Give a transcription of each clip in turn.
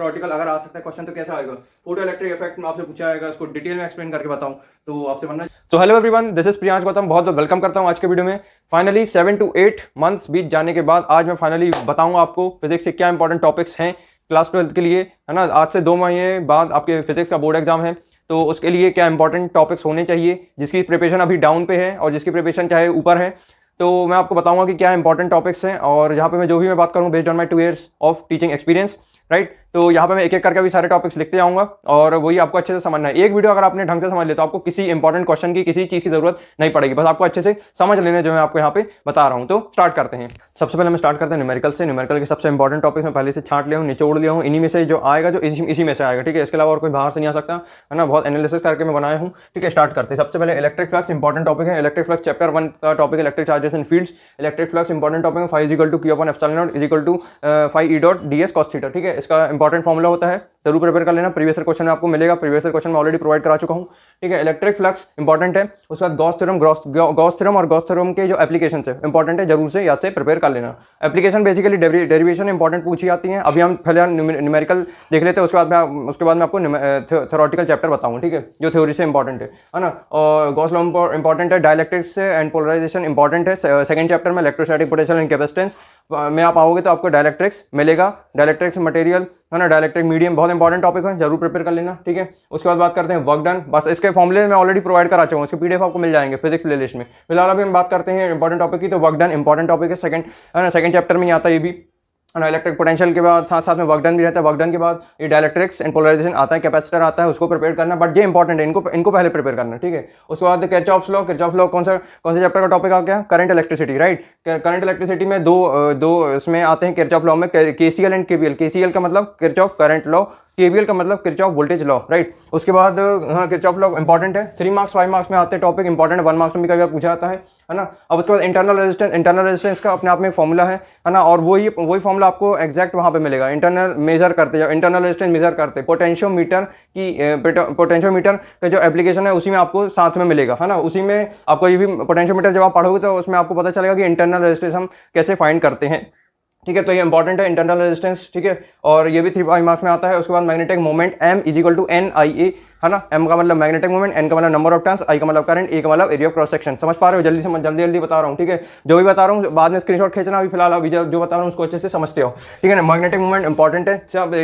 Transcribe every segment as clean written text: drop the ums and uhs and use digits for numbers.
Theoretical अगर आ सकता है क्वेश्चन तो कैसा आएगा। फोटो इलेक्ट्रिक इफेक्ट में आपसे पूछा जाएगा, इसको डिटेल में एक्सप्लेन करके बताऊं तो आपसे बनना। So hello everyone, this is Priyansh Gautam, बहुत बहुत वेलकम करता हूं आज के वीडियो में। फाइनली 7 to 8 मंथ्स बीत जाने के बाद आज मैं फाइनली बताऊंगा आपको फिजिक्स के क्या इंपॉर्टेंट टॉपिक्स हैं क्लास 12 के लिए, है ना। आज से 2 महीने बाद आपके फिजिक्स का बोर्ड एग्जाम है, तो उसके लिए क्या इंपॉर्टेंट टॉपिक्स होने चाहिए, जिसकी प्रिपरेशन अभी डाउन पे है और जिसकी प्रिपरेशन चाहे ऊपर है, तो मैं आपको बताऊंगा कि क्या इंपॉर्टेंट टॉपिक्स हैं। और यहाँ पे मैं जो भी मैं बात करूँ based on my 2 years of teaching experience, right. तो यहाँ पे मैं एक एक करके भी सारे टॉपिक्स लिखते जाऊंगा और वही आपको अच्छे से समझना है। एक वीडियो अगर आपने ढंग से समझ लिया तो आपको किसी इंपॉर्टेंट क्वेश्चन की किसी चीज की जरूरत नहीं पड़ेगी, बस आपको अच्छे से समझ लेने जो मैं आपको यहाँ पे बता रहा हूँ। तो स्टार्ट करते हैं। सबसे पहले मैं स्टार्ट करते हैं न्यूमेरिकल से। न्यूमेरिकल के सबसे इंपॉर्टेंट टॉपिक्स मैं पहले से छांट लिया हूँ, निचोड़ लिया हूँ। इन्हीं में से जो आएगा जो इसी में से आएगा, ठीक है। इसके अलावा और कोई बाहर से नहीं आ सकता, है ना। बहुत एनालिसिस करके मैं बनाया हूँ, ठीक है। स्टार्ट करते हैं। सबसे पहले इलेक्ट्रिक फ्लक्स इंपॉर्टेंट टॉपिक है। इलेक्ट्रिक फ्लक्स चैप्टर 1 का topic electric charges and fields. Electric flux important topic है। φ = Q/ε0 = φ E.ds cos थीटा, ठीक है। इसका इंपॉर्टेंट फॉर्मूला होता है, जरूर प्रिपेयर कर लेना। प्रीवियस ईयर क्वेश्चन में आपको मिलेगा, प्रीवियस ईयर क्वेश्चन में ऑलरेडी प्रोवाइड करा चुका हूं, ठीक है। इलेक्ट्रिक फ्लक्स इंपॉर्टेंट है। उसके बाद गॉस थ्योरम और गॉस थ्योरम के जो एप्लीकेशन है इंपॉर्टेंट है, जरूर से याद से प्रिपेयर कर लेना। एप्लीकेशन बेसिकली डेरिवेशन इंपॉर्टेंट पूछी जाती है। अभी हम पहले न्यूमेरिकल देख लेते हैं, उसके बाद मैं आपको थ्योरेटिकल चैप्टर बताऊंगा, ठीक है, जो थ्योरी से इंपॉर्टेंट है ना। और गॉस लॉ इंपॉर्टेंट है। डायलेक्ट्रिक्स एंड पोलराइजेशन इंपॉर्टेंट है। सेकंड चैप्टर में इलेक्ट्रोस्टैटिक पोटेंशियल एंड कैपेसिटेंस में आप आओगे तो आपको डायलेक्ट्रिक्स मिलेगा। डायलेक्ट्रिक्स मटेरियल, है ना। डायलेक्ट्रिक मीडियम बहुत इंपॉर्टेंट टॉपिक है, जरूर प्रिपेयर कर लेना, ठीक है। उसके बाद बात करते हैं वर्क डन। बस इसके फॉर्मुले में ऑलरेडी प्रोवाइड करा चुका हूँ, इसके पीडीएफ आपको मिल जाएंगे फिजिक्स प्लेलिस्ट में। फिलहाल अभी हम बात करते हैं इंपॉर्टेंट टॉपिक की, तो वर्क डन इंपॉर्टेंट टॉपिक है। सेकंड चैप्टर में आता है ये भी, है ना। इलेक्ट्रिक पोटेंशियल के बाद साथ साथ में वर्क डन भी रहता है। वर्क डन के बाद ये डायलेक्ट्रिक्स एंड पोलराइजेशन आता है, कैपेसिटर आता है, उसको प्रिपेयर करना। बट ये इंपॉर्टेंट है, इनको पहले प्रिपेयर करना, ठीक है। उसके बाद किरचॉफ्स लॉ कौन से चैप्टर का टॉपिक आ गया? Current electricity, right. Current electricity में दो इसमें आते हैं किरचॉफ लॉ में, केसीएल एंड केवीएल। केसीएल का मतलब किरचॉफ करंट लॉ, केवीएल का मतलब किरचॉफ वोल्टेज लॉ, राइट। उसके बाद हाँ, किरचॉफ लॉ इंपॉर्टेंट है। 3 मार्क्स 5 मार्क्स में आते हैं टॉपिक, इंपॉर्टेंट 1 मार्क्स में भी कभी पूछा जाता है ना। अब उसके बाद इंटरनल रेजिस्टेंस का अपने आप में एक फॉर्मूला है ना। और वही फॉर्मूला आपको एग्जैक्ट वहां पे मिलेगा। इंटरनल मेजर करते हैं, इंटरनल रेजिस्टेंस मेजर करते, पोटेंशियोमीटर का जो एप्लीकेशन है उसी में आपको साथ में मिलेगा, है ना। उसी में आपको ये भी पोटेंशियोमीटर जब आप पढ़ोगे तो उसमें आपको पता चलेगा कि इंटरनल रेजिस्टेंस हम कैसे फाइंड करते हैं, ठीक है। तो ये इंपॉर्टेंट है इंटरनल रेजिस्टेंस, ठीक है। और ये भी 3 मार्क्स में आता है। उसके बाद मैग्नेटिक मोमेंट M = NIA, है ना। M का मतलब मैग्नेटिक मोमेंट, N का मतलब नंबर ऑफ टर्न्स, I का मतलब करंट, A का मतलब एरिया ऑफ क्रॉस सेक्शन। समझ पा रहे हो? जल्दी बता रहा हूँ, ठीक है। जो भी बता रहा हूँ बाद में स्क्रीनशॉट खींचना, अभी फिलहाल अभी जो बता रहा हूँ उसको अच्छे से समझते हो, ठीक है ना। मैग्नेटिक मोमेंट इंपॉर्टेंट है,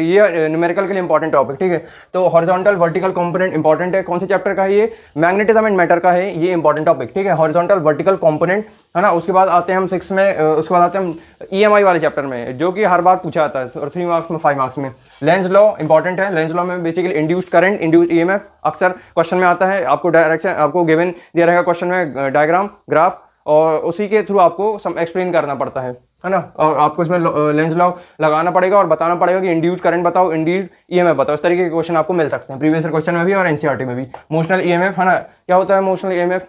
ये न्यूमेरिकल के लिए इंपॉर्टेंट टॉपिक, ठीक है। तो हॉरिजॉन्टल वर्टिकल कंपोनेंट इंपॉर्टेंट है। कौन से चैप्टर का है ये? मैग्नेटिज्म एंड मैटर का है ये इंपॉर्टेंट टॉपिक, ठीक है। हॉरिजॉन्टल वर्टिकल कंपोनेंट, है ना। उसके बाद आते हैं हम 6 में, उसके बाद आते हैं हम EMI वाले चैप्टर में, जो कि हर बार पूछा जाता है और 3 मार्क्स में 5 मार्क्स में। लेंज लॉ इंपॉर्टेंट है। लेंज लॉ में basically induced current, induced EMF अक्सर क्वेश्चन में आता है। आपको डायरेक्शन आपको गिवन दिया रहेगा क्वेश्चन में, डायग्राम ग्राफ, और उसी के थ्रू आपको एक्सप्लेन करना पड़ता है ना। और आपको इसमें लेंज लॉ लगाना पड़ेगा और बताना पड़ेगा कि इंड्यूस्ड करंट बताओ, इंड्यूस्ड EMF बताओ। इस तरीके के क्वेश्चन आपको मिल सकते हैं प्रीवियस ईयर क्वेश्चन में भी और एनसीईआरटी में भी। मोशनल EMF, है ना। क्या होता है मोशनल EMF?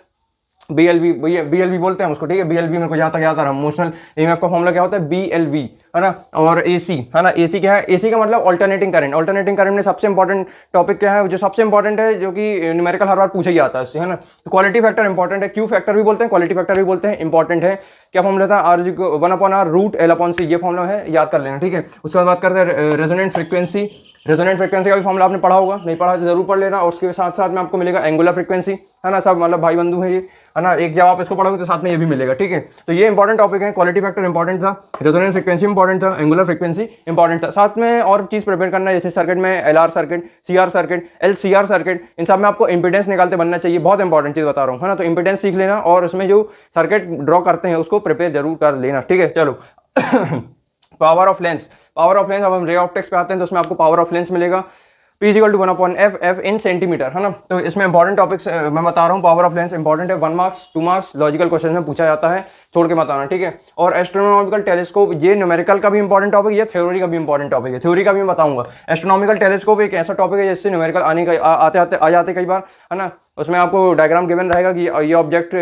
BLV बोलते हैं उसको, ठीक है। BLV मेरे को जहाँ तक याद आ रहा है, मोशनल EMF का फॉर्मूला क्या होता है? BLV, है ना। और AC, है ना। AC क्या है? AC का मतलब ऑल्टरनेटिंग करंट। ऑल्टरनेटिंग करंट में सबसे इंपॉर्टेंट टॉपिक क्या है, जो सबसे इंपॉर्टेंट है, जो कि न्यूमेरिकल हर बार पूछा ही आता है इससे, है ना। तो क्वालिटी फैक्टर इंपॉर्टेंट है। Q फैक्टर भी बोलते हैं, क्वालिटी फैक्टर भी बोलते हैं, इंपॉर्टेंट है। क्या फॉर्मूला था? R1/√L/C, ये फॉर्मूला है, याद कर लेना, ठीक है। उसके बाद बात करते हैं रेजोनेंट फ्रीक्वेंसी। रेजोनेंट फ्रीक्वेंसी का भी फॉर्मूला आपने पढ़ा होगा, नहीं पढ़ा तो जरूर पढ़ लेना। और उसके साथ साथ में आपको मिलेगा एंगुलर फ्रीक्वेंसी, है ना। सब मतलब भाई बंधु है ये, है ना। एक जब आप इसको पढ़ोगे तो साथ में ये भी मिलेगा, ठीक है। तो ये इंपॉर्टेंट टॉपिक है। क्वालिटी फैक्टर इंपॉर्टेंट था, रेजोनेंट फ्रीक्वेंसी इंपॉर्टेंट था, एंगुलर फ्रीक्वेंसी इंपॉर्टेंट था। साथ में और चीज प्रिपेयर करना है, जैसे सर्किट में LR circuit, CR circuit, LCR circuit, इन सब में आपको इंपीडेंस निकालते बनना चाहिए। बहुत इंपॉर्टेंट चीज बता रहा हूँ, है ना। तो इंपीडेंस सीख लेना और उसमें जो सर्किट ड्रॉ करते हैं उसको प्रिपेयर जरूर कर लेना, ठीक है। चलो पावर ऑफ लेंस अब हम रे ऑप्टिक्स पे आते हैं, तो उसमें आपको पावर ऑफ लेंस मिलेगा। P = 1/f इन सेंटीमीटर, है ना। तो इसमें इंपॉर्टेंट टॉपिक्स मैं बता रहा हूँ। पावर ऑफ लेंस इंपॉर्टेंट है। 1 मार्क्स 2 मार्क्स लॉजिकल क्वेश्चन में पूछा जाता है, छोड़ के मत आना, ठीक है। और एस्ट्रोनॉमिकल टेलीस्कोप, ये न्यूमेरिकल का भी इंपॉर्टेंट टॉपिक, ये थ्योरी का भी इंपॉर्टेंट टॉपिक है। थ्योरी का भी मैं बताऊंगा। एस्ट्रोनॉमिकल टेलीस्कोप एक ऐसा टॉपिक है जिससे न्यूमेरिकल आ जाते कई बार, है ना। उसमें आपको डायग्राम गिवन रहेगा कि ये ऑब्जेक्ट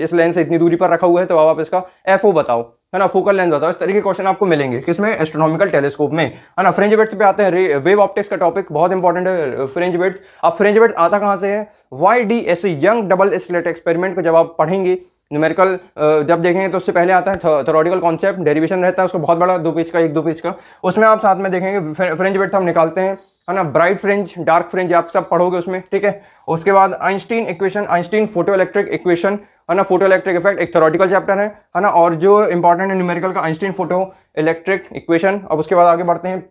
इस लेंस से इतनी दूरी पर रखा हुआ है, तो आप इसका FO बताओ, है ना, फोकल लेंथ बताओ। इस तरीके के क्वेश्चन आपको मिलेंगे किसमें? एस्ट्रोनॉमिकल टेलीस्कोप में, है ना। फ्रिंज विड्थ पे आते हैं। वेव ऑप्टिक्स का टॉपिक बहुत इंपॉर्टेंट है, फ्रिंज विड्थ। अब फ्रिंज विड्थ आता कहां से है? YDSE, young double slit experiment को जब आप पढ़ेंगे न्यूमेरिकल जब देखेंगे तो उससे पहले आता है थ्योरेटिकल कॉन्सेप्ट, डेरिवेशन रहता है उसको बहुत बड़ा 2 पेज का, 1-2 पेज का। उसमें आप साथ में देखेंगे फ्रिंज विड्थ हम निकालते हैं, है ना, ब्राइट फ्रिंज, डार्क फ्रिंज, आप सब पढ़ोगे उसमें, ठीक है। उसके बाद Einstein equation, Einstein photo electric equation, है ना, फोटो इलेक्ट्रिक इफेक्ट एक थ्योरेटिकल चैप्टर है ना, और जो इंपॉर्टेंट है न्यूमेरिकल का आइंस्टीन फोटो इलेक्ट्रिक इक्वेशन। अब उसके बाद आगे बढ़ते हैं,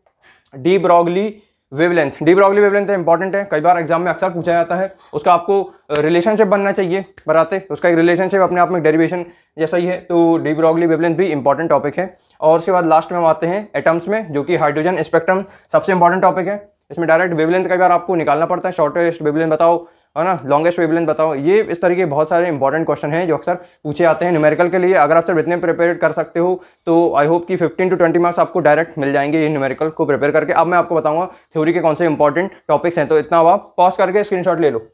de Broglie wavelength. De Broglie wavelength important है, कई बार एग्जाम में अक्सर पूछा जाता है। उसका आपको रिलेशनशिप बनना चाहिए बनाते, उसका एक रिलेशनशिप अपने आप में डेरिवेशन जैसा ही है, तो डी ब्रॉगली वेवलेंथ भी इंपॉर्टेंट टॉपिक है। और उसके बाद लास्ट में हम आते हैं एटम्स में, जो कि हाइड्रोजन स्पेक्ट्रम सबसे इंपॉर्टेंट टॉपिक है। इसमें डायरेक्ट वेवलेंथ कई बार आपको निकालना पड़ता है, शॉर्टेस्ट वेवलेंथ बताओ, है ना, लॉन्गेस्ट वेवलेंथ बताओ। ये इस तरीके बहुत सारे इंपॉर्टेंट क्वेश्चन हैं जो अक्सर पूछे जाते हैं न्यूमेरिकल के लिए। अगर आप सिर्फ इतने प्रिपेयर कर सकते हो तो आई होप कि 15 to 20 मार्क्स आपको डायरेक्ट मिल जाएंगे ये न्यूमेरिकल को प्रिपेयर करके। अब मैं आपको बताऊंगा थ्योरी के कौन से इंपॉर्टेंट टॉपिक्स हैं, तो इतना आप पॉज करके स्क्रीनशॉट ले लो।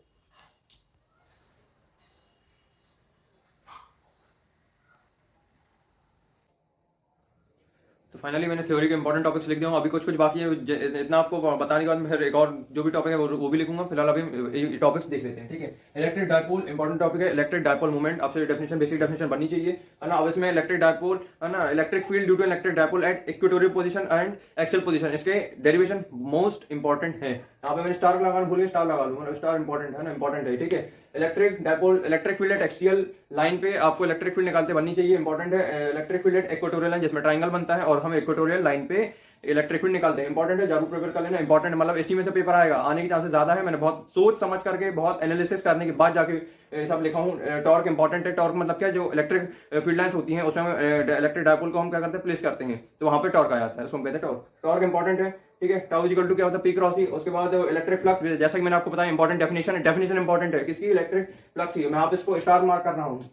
तो फाइनली मैंने थ्योरी के इंपॉर्टेंट टॉपिक्स लिख दिया हूँ, अभी कुछ कुछ बाकी है, इतना आपको बताने के बाद मैं फिर एक और जो भी टॉपिक है वो भी लिखूंगा। फिलहाल अभी टॉपिक्स देख लेते हैं, ठीक है। इलेक्ट्रिक डायपोल इंपॉर्टेंट टॉपिक है, इलेक्ट्रिक डायपोल मूवमेंट, आपसे डेफिनेशन, बेसिक डेफिनेशन बननी चाहिए, है ना। अब इसमें इलेक्ट्रिक डायपोल, है ना, electric field due to electric dipole at equatorial position and axial position, इसके डेरिवेशन मोस्ट इंपॉर्टेंट है। यहाँ पे मैंने स्टार लगाना भूल गया, स्टार लगा लूंगा, स्टार इंपॉर्टेंट है ना, इंपॉर्टेंट है, ठीक है। Electric dipole, electric field at axial line पे आपको इलेक्ट्रिक फील्ड निकालते बननी चाहिए, इंपॉर्टेंट है। Electric field at equatorial line, जिसमें ट्राइंगल बनता है और हम इक्वेटोरियल लाइन पे इलेक्ट्रिक फील्ड निकालते हैं, इंपॉर्टेंट है, जरूर प्रिपेयर कर लेना, इंपॉर्टेंट मतलब इसी में से पेपर आएगा, आने के चांसेस ज्यादा है। मैंने बहुत सोच समझ करके, बहुत एनालिसिस करने के बाद जाके सब लिखा हूँ। टॉर्क इंपॉर्टेंट है, टॉर्क मतलब क्या, जो इलेक्ट्रिक फील्ड लाइंस होती हैं उसमें इलेक्ट्रिक डायपोल को हम क्या करते हैं, प्लेस करते हैं, तो वहां पे टॉर्क आ जाता है, उसको हम कहते हैं टॉर्क। टॉर्क इंपॉर्टेंट है, ठीक है। टाउ इक्वल टू क्या होता है, पी क्रॉस ई। उसके बाद इलेक्ट्रिक फ्लक्स, जैसा कि मैंने आपको बताया इंपॉर्टेंट डेफिनेशन है, डेफिनेशन इंपॉर्टेंट है किसकी, इलेक्ट्रिक फ्लक्स की। मैं आप इसको स्टार मार्क कर रहा हूँ,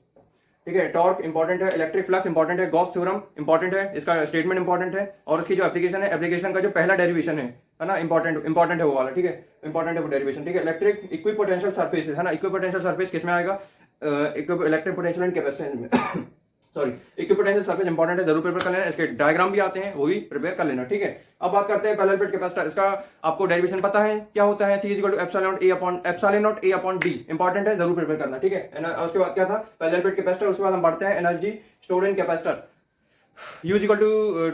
ठीक है। टॉर्क इंपॉर्टेंट है, इलेक्ट्रिक फ्लक्स इंपॉर्टेंट है, गॉस थ्योरम इंपॉर्टेंट है, इसका स्टेटमेंट इंपॉर्टेंट है, और उसकी जो एप्लीकेशन है, एप्लीकेशन का जो पहला डेरिवेशन है ना, इंपॉर्टेंट है वो वाला, ठीक है, इंपॉर्टेंट है वो डेरिवेशन, ठीक है। इलेक्ट्रिक इक्विपोटेंशियल सरफेस है ना, इक्विपोटेंशियल सरफेस किसमें आएगा, इलेक्ट्रिक पोटेंशियल एंड कैपेसिटेंस में सॉरी, इक्विपोटेंशियल सरफेस इंपॉर्टेंट है, जरूर प्रिपेयर कर लेना। इसके डायग्राम भी आते हैं, वो भी प्रिपेयर कर लेना, ठीक है। अब बात करते हैं पैरेलल प्लेट कैपेसिटर, इसका आपको डेरिवेशन पता है क्या होता है, C equal to epsilon naught A upon D, important है, जरूर प्रिपेयर करना, ठीक है। उसके बाद क्या था, पैरेलल प्लेट कैपेसिटर। उसके बाद हम बढ़ते हैं energy stored in capacitor, U equal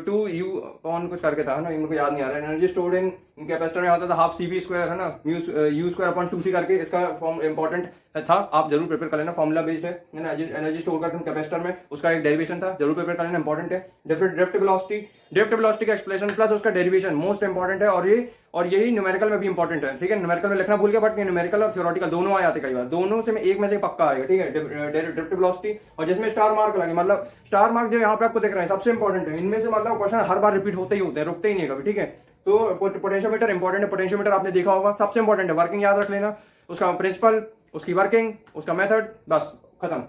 to U upon कुछ करके था, है ना, इनको याद नहीं आ रहा है। एनर्जी स्टोर्ड इन कैपेसिटर में होता था हाफ CV स्क्वायर, है ना, U स्क्वायर अपॉन 2C करके, इसका फॉर्म इंपॉर्टेंट था, आप जरूर प्रिपेयर कर लेना, फॉर्मूला बेस्ड है ना, एनर्जी स्टोर करते हैं कैपेसिटर में, उसका एक डेरिवेशन था, जरूर प्रिपेयर कर लेना, इंपॉर्टेंट है। ड्रिफ्ट वेलोसिटी का एक्सप्लेनेशन प्लस उसका डेरिवेशन मोस्ट इंपॉर्टेंट है, और यही न्यूमेरिकल में भी इंपॉर्टेंट है, ठीक है। न्यूमेरिकल में लिखना भूल गया, बट न्यूमेरिकल और थ्योरेटिकल दोनों आ जाते कई बार, दोनों से एक में से पक्का आएगा, ठीक है। ड्रिफ्ट वेलोसिटी, और जिसमें स्टार मार्क लगे, मतलब स्टार मार्क जो यहाँ पे आपको दिख रहे हैं सबसे इंपॉर्टेंट है, इनमें से मतलब क्वेश्चन हर बार रिपीट होते ही होते हैं, रुकते ही नहीं कभी, ठीक है। तो पोटेंशियोमीटर इंपॉर्टेंट है, पोटेंशियोमीटर आपने देखा होगा, सबसे इंपॉर्टेंट है, वर्किंग याद रख लेना, उसका प्रिंसिपल, उसकी वर्किंग, उसका मेथड, बस खत्म,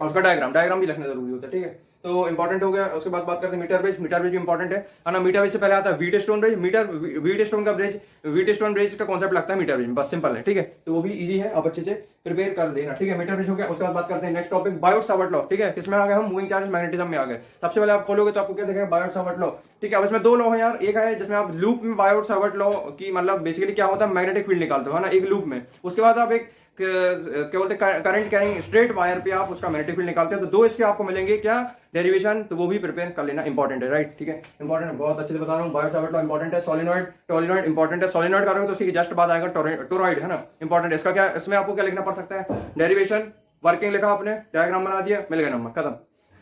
और उसका डायग्राम भी लिखना जरूरी होता है, ठीक है। तो इंपॉर्टेंट हो गया। उसके बाद बात करते हैं मीटर ब्रिज भी इंपॉर्टेंट है ना। मीटर ब्रिज से पहले आता है wheat stone bridge, wheat stone bridge का कॉन्सेप्ट लगता है मीटर ब्रिज, बस सिंपल है, ठीक है। तो वो भी इजी है, आप अच्छे से प्रिपेयर कर देना, ठीक है। मीटर ब्रिज हो गया। उसके बाद बात करते हैं next topic, Biot Savart law, ठीक है। किसमें आ गए हम, मूविंग चार्जेस मैग्नेटिज्म में आ गए। सबसे पहले आप खोलोगे तो आपको क्या दिखेगा, बायोट सावर्ट लॉ, ठीक है। अब इसमें 2 लॉ है यार, एक है जिसमें आप लूप में बायोट सावर्ट लॉ की मतलब बेसिकली क्या होता है, मैग्नेटिक फील्ड निकालते हो, है ना, एक लूप में। उसके बाद आप एक क्या बोलते हैं, करंट कैरिंग स्ट्रेट वायर पे आप उसका मैग्नेटिक फील्ड निकालते हैं, तो 2 इसके आपको मिलेंगे क्या, डेरिवेशन, तो वो भी प्रिपेयर कर लेना, इंपॉर्टेंट है, राइट, ठीक है, इंपॉर्टेंट है, बहुत अच्छे से बता रहा हूँ। बायोट सावर्ट लॉ इंपॉर्टेंट है। सोलिनॉइड इंपॉर्टेंट है, सोलिनॉइड करोगे तो उसी के जस्ट बाद आएगा टोरॉइड, है ना, इंपॉर्टेंट है। इसका क्या, इसमें आपको क्या लिखना पड़ सकता है, डेरिवेशन, वर्किंग लिखा आपने, डायग्राम बना दिया, मिल गया नंबर, खत्म,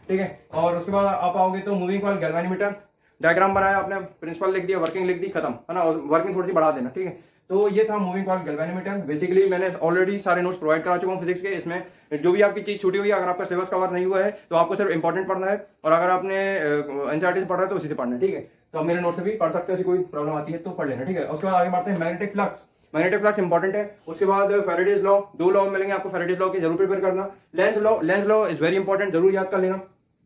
ठीक है। और उसके बाद आप आओगे तो मूविंग कॉइल गैल्वेनोमीटर, डायग्राम बनाया आपने, प्रिंसिपल लिख दिया, वर्किंग लिख दी, खत्म, है ना, और वर्किंग थोड़ी सी बढ़ा देना, ठीक है। तो ये था मूविंग कॉइल गैल्वेनोमीटर। बेसिकली मैंने ऑलरेडी सारे नोट्स प्रोवाइड करा चुका हूँ फिजिक्स के, इसमें जो भी आपकी चीज छूटी हुई है, अगर आपका सिलेबस कवर नहीं हुआ है तो आपको सिर्फ इंपॉर्टेंट पढ़ना है, और अगर आपने एनसीईआरटी से पढ़ रहा है तो उसी से पढ़ना है, ठीक है। तो आप मेरे नोट से भी पढ़ सकते हो, ऐसी कोई प्रॉब्लम आती है तो पढ़ लेना, ठीक है। उसके बाद आगे बढ़ते हैं मैग्नेटिक फ्लक्स इंपॉर्टेंट है। उसके बाद फैराडेज लॉ, 2 लॉ मिलेंगे आपको फैराडेज लॉ के, जरूर प्रिपेयर करना। Lenz law is very important, जरूर याद कर लेना,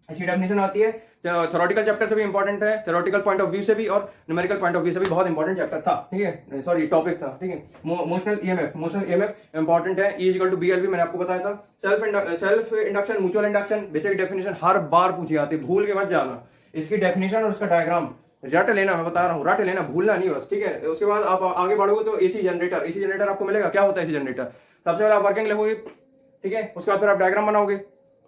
इसकी डेफिनेशन आती है, थ्योरेटिकल चैप्टर से भी इंपॉर्टेंट है, थ्योरेटिकल पॉइंट ऑफ व्यू से भी और न्यूमेरिकल पॉइंट ऑफ व्यू से भी बहुत इंपॉर्टेंट चैप्टर था, ठीक है, सॉरी टॉपिक था, ठीक है। मोशनल ईएमएफ इंपॉर्टेंट है, E इक्वल टू BLV मैंने आपको बताया था। Self induction, mutual induction, basic definition हर बार पूछी जाती है, भूल के मत जाना, इसकी डेफिनेशन और उसका डायग्राम रट लेना, मैं बता रहा हूँ, रट लेना, भूलना नहीं बस, ठीक है। उसके बाद आप आगे बढ़ोगे तो AC जनरेटर आपको मिलेगा, क्या होता है AC जनरेटर, सबसे पहले आप वर्किंग लिखोगे, ठीक है। उसके बाद फिर आप डायग्राम बनाओगे,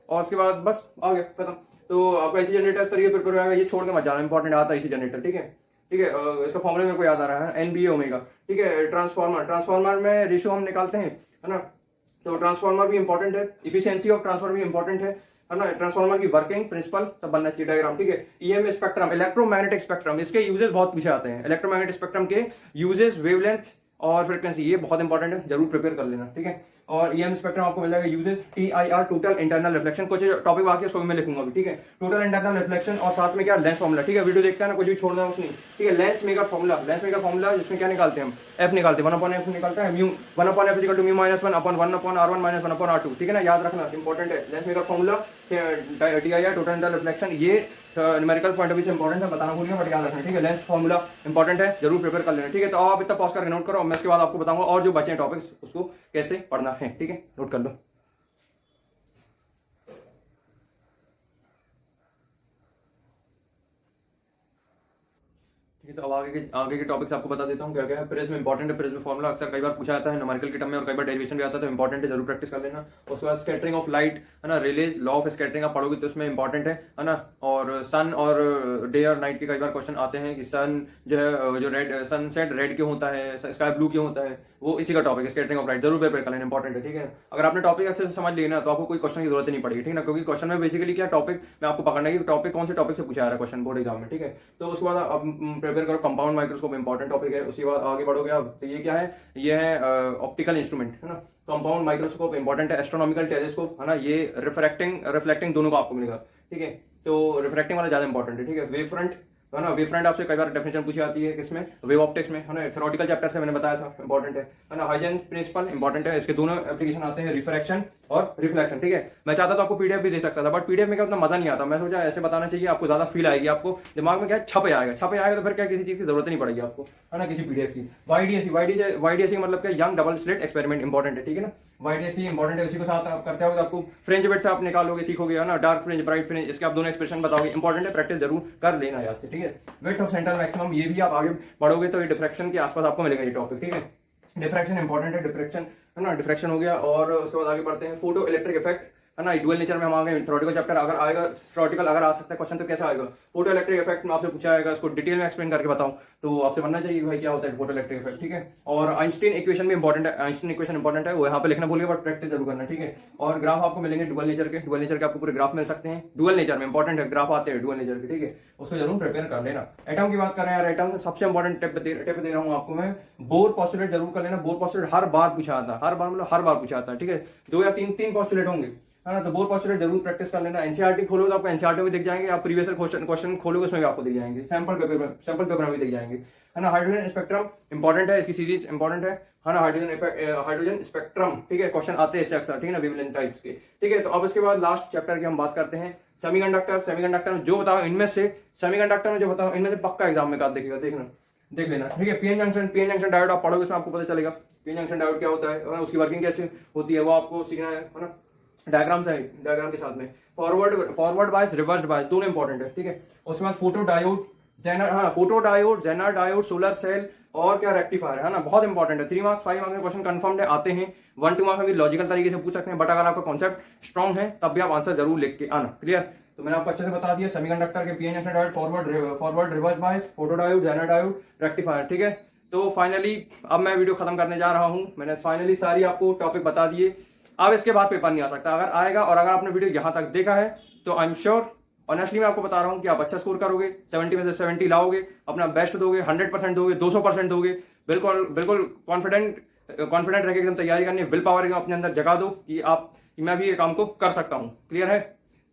और उसके बाद बस आ गया खत्म। तो आपका इसी जनरेटर इस तरीके प्रिपेयर होगा, ये छोड़ के मत जाना, इंपॉर्टेंट आता है इसी जनरेटर, ठीक है। ठीक है, इसका फॉर्मूला मेरे को याद आ रहा है, एनबीए ओमेगा, ठीक है। ट्रांसफार्मर में रेशियो हम निकालते हैं, है ना। तो ट्रांसफार्मर भी इंपॉर्टेंट है, इफिशियंसी ऑफ ट्रांसफार्मर भी इंपॉर्टेंट है ना। ट्रांसफार्मर की वर्किंग प्रिंसिपल सब बनना चाहिए, डायग्राम, ठीक है। ईएम स्पेक्ट्रम, इलेक्ट्रोमैग्नेटिक स्पेक्ट्रम, इसके यूजेस बहुत पीछे आते हैं। इलेक्ट्रोमैग्नेटिक स्पेक्ट्रम के यूजेस, वेवलेंथ और फ्रीक्वेंसी, ये बहुत इंपॉर्टेंट है, जरूर प्रिपेयर कर लेना, ठीक है। और ईएम स्पेक्ट्रम आपको मिल जाएगा, uses, TIR, total internal reflection, कुछ टॉपिक बाकी है उसको भी मैं लिखूंगा, ठीक है। टोटल इंटरनल रिफ्लेक्शन और साथ में क्या, लेंस फॉर्मूला, ठीक है। वीडियो देखता है ना, कुछ भी छोड़ना है उसमें, ठीक है। Lens maker formula, lens maker formula जिसमें क्या निकालते हैं हम, एफ निकालते हैं, 1/f निकलता है, mu 1/f equal to mu minus 1/1/r1 minus 1/r2, ठीक है ना, याद रखना, इंपॉर्टेंट है। Lens maker formula, TIR, total internal reflection, ये न्यूमेरिकल पॉइंट ऑफ व्यू से इंपॉर्टेंट है, बताना भूलिए बट याद रखना, ठीक है। लेंस फॉर्मूला इंपॉर्टेंट है, जरूर प्रिपेयर कर लेना, ठीक है। तो आप इतना पॉज करके नोट करो, मैं इसके बाद आपको बताऊंगा और जो बचे हैं टॉपिक्स उसको कैसे पढ़ना है, ठीक है, नोट कर लो। ठीक है, तो अब आगे के टॉपिक्स आपको बता देता हूँ क्या क्या है। प्रिज्म इंपॉर्टेंट है, प्रिज्म फॉर्मूला अक्सर कई बार पूछा जाता है न्यूमेरिकल के टर्म में और कई बार डेरिवेशन भी आता है, तो इंपॉर्टेंट है, जरूर प्रैक्टिस कर लेना। उसके बाद स्कैटरिंग ऑफ लाइट, है ना, रिलेज, लॉ ऑफ स्कैटरिंग आप पढ़ोगे तो उसमें इंपॉर्टेंट है ना। और सन और डे और नाइट के कई बार क्वेश्चन आते हैं कि सन जो है, जो रेड सनसेट रेड क्यों होता है, स्काई ब्लू क्यों होता है, वो इसी का टॉपिक है, स्कैटरिंग ऑफ लाइट, जरूर प्रिपेयर कर लेना, इंपॉर्टेंट है, ठीक है। अगर आपने टॉपिक अच्छे से समझ लिया ना तो आपको कोई क्वेश्चन की जरूरत नहीं पड़ेगी, ठीक है ना, क्योंकि क्वेश्चन में बेसिकली क्या टॉपिक में आपको पकड़ना है कि टॉपिक कौन से टॉपिक से पूछा जा रहा है क्वेश्चन बोर्ड एग्जाम में, ठीक है। तो उसके बाद आप प्रिपेयर करो कंपाउंड माइक्रोस्कोप, इंपॉर्टेंट टॉपिक है। उसके बाद आगे बढ़ोगे आप, तो ये क्या है, ये है ऑप्टिकल इंस्ट्रूमेंट, है ना। कंपाउंड माइक्रोस्कोप इंपॉर्टेंट है, एस्ट्रोनॉमिकल टेलीस्कोप, है ना, ये रिफ्लेक्टिंग दोनों को आपको मिलेगा, ठीक है। तो रिफ्लेक्टिंग वाला ज्यादा इंपॉर्टेंट है, ठीक है। वेव फ्रंट, है ना, वेव फ्रंट आपसे कई बार डेफिनेशन पूछी जाती है, किसमें, वेव ऑप्टिक्स में, है ना, थ्योरेटिकल चैप्टर से मैंने बताया था, इंपॉर्टेंट है ना। हाइजेंस प्रिंसिपल इंपॉर्टेंट है, इसके दोनों एप्लीकेशन आते हैं, रिफ्रैक्शन और रिफ्लेक्शन, ठीक है। मैं चाहता तो आपको पीडीएफ भी दे सकता था, बट पीडीएफ में क्या उतना मजा नहीं आता, मैं सोचा ऐसे बताना चाहिए, आपको ज्यादा फील आएगी, आपको दिमाग में क्या छप आएगा तो फिर क्या किसी चीज की जरूरत नहीं पड़ेगी आपको, है ना, किसी पीडीएफ की। वाईडीएससी मतलब क्या, young double slit experiment, important है, ठीक है ना। वाईडीएससी इंपॉर्टेंट है, उसी के साथ आप करते हो तो आपको फ्रेंच बेट आप निकालोगे, सीखोगे, है ना, डार्क फ्रेंच, ब्राइट फ्रेंच, इसके आप दोनों एक्सप्रेशन बताओगे, इंपॉर्टेंट है, प्रैक्टिस जरूर कर लेना याद से, ठीक है। विड्थ ऑफ सेंटर मैक्सिमम, ये भी आप आगे बढ़ोगे तो ये डिफ्रैक्शन के आसपास आपको मिलेगा ये टॉपिक, ठीक है। डिफ्रैक्शन इंपॉर्टेंट है, डिफ्रैक्शन, है ना, डिफ्रैक्शन हो गया। और उसके बाद आगे बढ़ते हैं, फोटो इलेक्ट्रिक इफेक्ट, है ना, डुअल नेचर में हम आ गए। थ्योरेटिकल चैप्टर अगर आएगा, थ्योरेटिकल अगर आ सकता है क्वेश्चन तो कैसा आएगा, फोटो इलेक्ट्रिक इफेक्ट में आपसे पूछा जाएगा, इसको डिटेल में एक्सप्लेन करके बताऊं तो आपसे बनना चाहिए भाई क्या होता है फोटो इलेक्ट्रिक इफेक्ट, ठीक है। और आइंस्टीन इक्वेशन भी इंपॉर्टेंट है, आइंस्टीन इक्वेशन इंपॉर्टेंट है, वो यहाँ पे लिखना भूलिए बट प्रैक्टिस जरूर करना, ठीक है। और ग्राफ आपको मिलेंगे डुअल नेचर के आपको पूरे ग्राफ मिल सकते हैं, डुअल नेचर में इंपॉर्टेंट है, ग्राफ आते हैं डुअल नेचर के, ठीक है, उसको जरूर प्रिपेयर कर लेना। एटम की बात करें यार, एटम सबसे इंपॉर्टेंट टिप दे रहा हूँ आपको मैं, बोर पोस्टुलेट जरूर कर लेना। बोर पोस्टुलेट हर बार पूछा आता है, हर बार पूछा आता है, ठीक है। 2 या 3 पोस्टुलेट होंगे, है ना, तो बोर पोस्टुलेट जरूर प्रैक्टिस कर लेना। एनसीईआरटी खोलोगे तो आपको एनसीईआरटी में दिख जाएंगे, आप प्रीवियस क्वेश्चन खोलोगे उसमें भी आपको दिख जाएंगे, सैंपल पेपर में भी दिख जाएंगे, है ना। हाइड्रोजन स्पेक्ट्रम इंपॉर्टेंट है, इसकी सीरीज इंपॉर्टेंट है ना, हाइड्रोजन स्पेक्ट्रम, ठीक है, क्वेश्चन आते हैं इससे अक्सर, ठीक है ना, वेवलेंथ टाइप्स के, ठीक है। तो अब इसके बाद लास्ट चैप्टर की हम बात करते हैं, सेमीकंडक्टर में जो बताओ इनमें से, सेमीकंडक्टर में जो बताओ इनमें से पक्का एग्जाम में देख लेना, ठीक है। पीएन जंक्शन डायोड आप पढ़ोगे उसमें आपको पता चलेगा पीएन जंक्शन डायोड क्या होता है, उसकी वर्किंग कैसे होती है वो आपको सीखना है ना। डायग्राम के साथ में फॉरवर्ड बायस, रिवर्स्ड बायस दोनों इंपॉर्टेंट है, ठीक है। उसके बाद photo diode, zener diode, solar cell और क्या, रेक्टिफायर, है ना, बहुत इंपॉर्टेंट है। 3 मार्क्स 5 मार्क्स में क्वेश्चन कंफर्म आते हैं, 1-2 मार्क्स में भी लॉजिकल तरीके से पूछ सकते हैं, बट अगर आपका कॉन्सेप्ट स्ट्रॉन्ग है तब भी आप आंसर जरूर लिख के आना, क्लियर। तो मैंने आपको अच्छे से बता दिया सेमीकंडक्टर के PN junction diode, forward reverse bias, photo diode, zener diode, rectifier, ठीक है। तो फाइनली अब मैं वीडियो खत्म करने जा रहा हूं, मैंने फाइनली सारी आपको टॉपिक बता दिए। अब इसके बाद पेपर नहीं आ सकता, अगर आएगा और अगर आपने वीडियो यहां तक देखा है तो आई एम श्योर, ऑनेस्टली मैं आपको बता रहा हूं कि आप अच्छा स्कोर करोगे, 70 में से 70 लाओगे, अपना बेस्ट दोगे, 100% दोगे, 200% दोगे, बिल्कुल कॉन्फिडेंट रह के एकदम तैयारी करनी है, विल पावर अपने अंदर जगा दो कि मैं भी ये काम को कर सकता हूं, क्लियर है।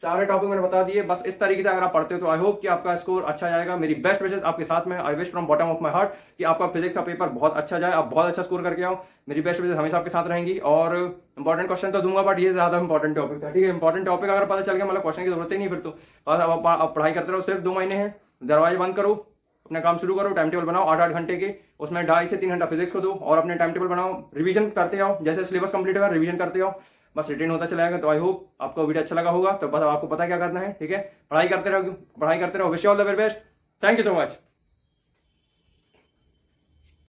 सारे टॉपिक मैंने बता दिए, बस इस तरीके से अगर आप पढ़ते हो तो आई होप कि आपका स्कोर अच्छा जाएगा। मेरी बेस्ट विशेस आपके साथ में, I wish from bottom of my heart कि आपका फिजिक्स का पेपर बहुत अच्छा जाए, आप बहुत अच्छा स्कोर करके आओ। मेरी बेस्ट विशेस हमेशा आपके साथ रहेंगी और इंपॉर्टेंट क्वेश्चन तो दूंगा, बट ये ज्यादा इंपॉर्टेंट टॉपिक था, ठीक है। इंपॉर्टेंट टॉपिक अगर पता चल गया मतलब क्वेश्चन की जरूरत ही नहीं फिर तो, बस आप पढ़ाई करते रहो, सिर्फ 2 महीने हैं, दरवाजे बंद करो, अपना काम शुरू करो, टाइम टेबल बनाओ 8-8 घंटे के, उसमें 2.5 से 3 घंटा फिजिक्स को दो और अपने टाइम टेबल बनाओ, रिवीजन करते आओ, जैसे सिलेबस कंप्लीट होगा रिवीजन करते आओ, बस रिटेन होता चला जाएगा। तो आई होप आपको वीडियो अच्छा लगा होगा, तो बस आपको पता क्या करना है, ठीक है, पढ़ाई करते रहो, wish you all the very best, thank you so much.